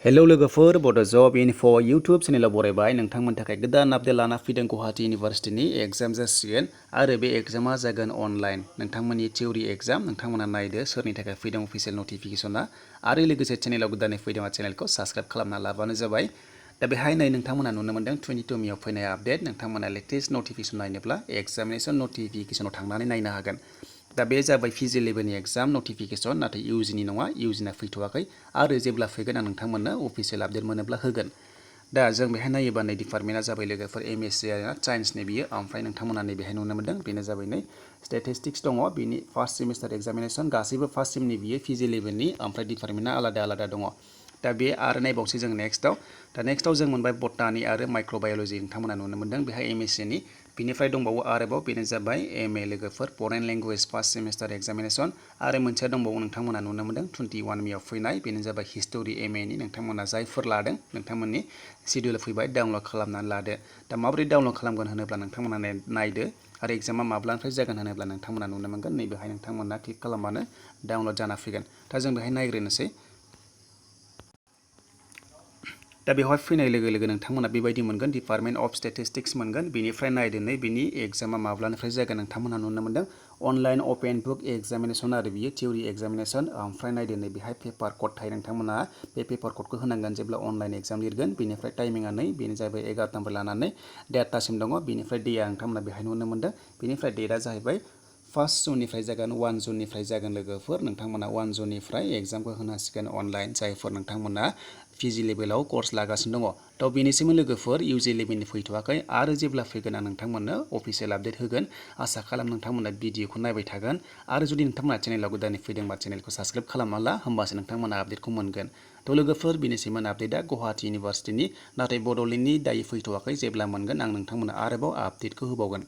hello लोगोफोर बड' जब enough' YouTube चेनेलाव बरायबाय नोंथांमोननि थाखाय गोदान आपडेट लाना फैदों गुवाहाटी इउनिभार्सिटिनि एग्जाम जासिगोन आरो बे एग्जामा जागोन अनलाइन नोंथांमोननि थियरि एग्जाम नोंथांमोना नायदो सोरनि थाखाय फैदों अफिसियेल नटिफिकेशना आरो लोगोसे चेनेलाव गोदानै फैदोंबा चेनेलखौ साबस्क्राइब खालामना लाबानो जाबाय दा बेहाय नै नोंथांमोना नुनो मोनदों 22 मेआव फैनाय आपडेट नोंथांमोना लेटेस्ट नटिफिकेशन नायनोब्ला एग्जामिनेशन नटिफिकेशनाव थांनानै नायनो हागोन दा बे जाबाय पिजि लेभेलनि एग्जाम नटिफिकेशन नाथाय इउजिनि नङा इउजिना फैथ'वाखै आरो जेब्ला फैगोन आं नोंथांमोननो अफिसियेल आपडेट मोनोब्ला होगोन दा जों बेहाय नायोबा नै डिपार्टमेन्टआ जाबाय लोगोफोर एमएससि आरोना साइन्सनि बियो ओमफ्राय नोंथांमोना नै बेहाय नुनो मोनदों बेनो जाबाय नै स्टेटिस्टिक्स दङ बिनि फार्स्ट सेमिस्टार एग्जामिनेशन गासैबो फार्स्ट सेमनि बियो पिजि लेभेलनि ओमफ्राय डिपार्टमेन्टआ आलादा आलादा दङ दा बे आरो नायबावसै जों नेक्स्टआव जों मोनबाय बटानि आरो माइक्र'बाय'लजि नोंथांमोना नुनो मोनदों बेहाय एमएससिनि बिनिफ्राय दंबावो आरोबाव बेनो जाबाय एमए लोगोफोर foreign language first semester examination आरो मोनसेया दंबावो नोंथांमोना नुनो मोनदों 21 मेआव फैनाय बेनो जाबाय हिस्ट'रि एमएनि नोंथांमोना जायफोर लादों नोंथांमोननि शिडिउल फैबाय डाउनलड खालामनानै लादो दा माबोरै डाउनलड खालामगोन होनोब्ला नोंथांमोना नायदो आरो एग्जामा माब्लानिफ्राय जागोन होनोब्ला नोंथांमोना नुनो मोनगोन नैबेहाय नोंथांमोना क्लिक खालामबानो डाउनलड जाना फैगोन दा जों बेहाय नायग्रोनोसै दा बेवहाय फैनाय लोगो लोगो नोंथांमोना बेबायदि मोनगोन डिपार्टमेन्ट अफ स्टेटिस्टिक्स मोनगोन बेनिफ्राय नायदो नै बिनि एग्जामा माब्लानिफ्राय जागोन नोंथांमोना नुनो मोनदों अनलाइन अपेन बुक एग्जामिनेशन आरो बियो थियरि एग्जामिनेशन ओमफ्राय नायदो नै बेहाय पेपार कड थायो नोंथांमोना बे पेपार क'डखौ होनांगोन जेब्ला अनलाइन एग्जाम लिरगोन बेनिफ्राय टाइमिंआ नै बेनो जाहैबाय 11टानिफ्राय लानानै 1:30सिम दङ बेनिफ्राय डेया नोंथांमोना बेहाय नुनो मोनदों बेनिफ्राय डेटआ जाहैबाय 1 जुननिफ्राय जागोन 1 जुननिफ्राय जागोन लोगोफोर नोंथांमोना 1 जुननिफ्राय एग्जामखौ होनो हासिगोन अनलाइन जायफोर नोंथांमोना पिजि लेभेलाव कर्स लागासिनो दङ थ' बेनिसिम लोगोफोर इउजि लेभेलनि फैथ'वाखै आरो जेब्ला फैगोन आं नोंथांमोननो अफिसियेल आपडेट होगोन आसा खालाम नोंथांमोना भिडिअखौ नायबाय थागोन आरो जुदि नोंथांमोना चेनेलाव गोदानै फैदोंबा चेनेलखौ साबस्क्राइब खालामना होमबासो नोंथांमोना आपडेटखौ मोनगोन थ' लोगोफोर बेनिसिममोन आपडेटआ गुवाहाटी इउनिभार्सिटिनि नाथाय बड'लेण्डनि दायो फैथ'वाखै जेब्ला मोनगोन आं नोंथांमोना आरोबाव आपडेटखौ होबावगोन